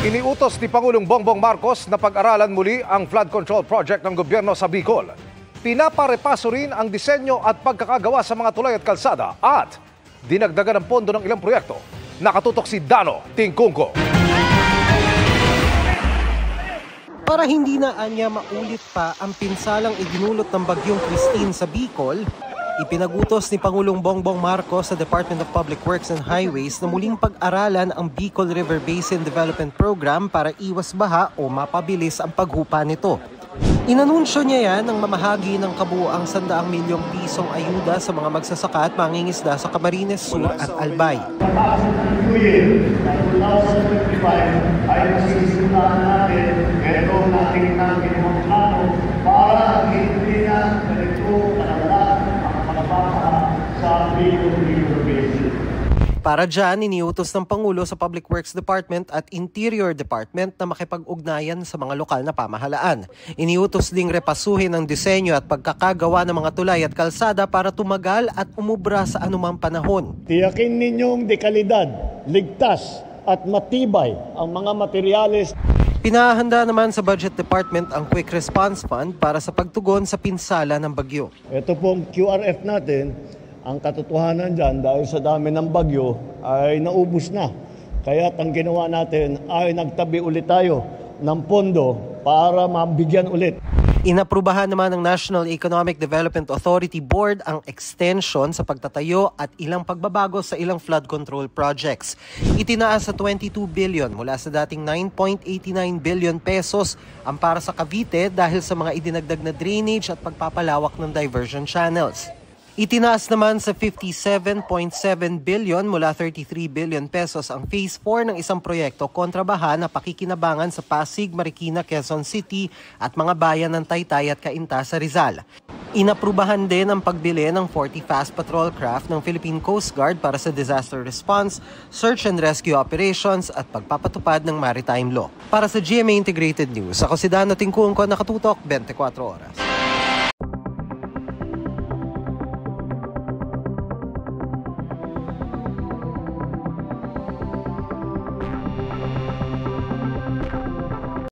Iniutos ni Pangulong Bongbong Marcos na pag-aralan muli ang flood control project ng gobyerno sa Bicol. Pinaparepaso rin ang disenyo at pagkakagawa sa mga tulay at kalsada at dinagdagan ng pondo ng ilang proyekto. Nakatutok si Dano Tingkungko. Para hindi na anya maulit pa ang pinsalang idinulot ng bagyong Christine sa Bicol, ipinagutos ni Pangulong Bongbong Marcos sa Department of Public Works and Highways na muling pag-aralan ang Bicol River Basin Development Program para iwas baha o mapabilis ang paghupa nito. Inanunsyo niya yan ng mamahagi ng kabuuang 100 milyong pisong ayuda sa mga magsasaka at mangingisda sa Camarines Sur at Albay. Ay masisimulan natin itong nating ginawang plano para hindi na ganito kalala ang pagbabaha sa Bicol River Basin. Para dyan, iniutos ng Pangulo sa Public Works Department at Interior Department na makipag-ugnayan sa mga lokal na pamahalaan. Iniutos ding repasuhin ang disenyo at pagkakagawa ng mga tulay at kalsada para tumagal at umubra sa anumang panahon. Tiyakin ninyong dekalidad, ligtas at matibay ang mga materyales. Pinahanda naman sa Budget Department ang Quick Response Fund para sa pagtugon sa pinsala ng bagyo. Ito pong QRF natin, ang katotohanan dyan dahil sa dami ng bagyo ay naubos na. Kaya ang ginawa natin ay nagtabi ulit tayo ng pondo para mabigyan ulit. Inaprubahan naman ng National Economic Development Authority Board ang extension sa pagtatayo at ilang pagbabago sa ilang flood control projects. Itinaas sa 22 billion mula sa dating 9.89 billion pesos ang para sa Cavite dahil sa mga idinagdag na drainage at pagpapalawak ng diversion channels. Itinaas naman sa 57.7 billion mula 33 billion pesos ang Phase 4 ng isang proyekto kontra baha na pakikinabangan sa Pasig, Marikina, Quezon City at mga bayan ng Taytay at Cainta sa Rizal. Inaprubahan din ang pagbili ng 40 fast patrol craft ng Philippine Coast Guard para sa disaster response, search and rescue operations at pagpapatupad ng maritime law. Para sa GMA Integrated News, ako si Dano Tingkungko, nakatutok 24 oras.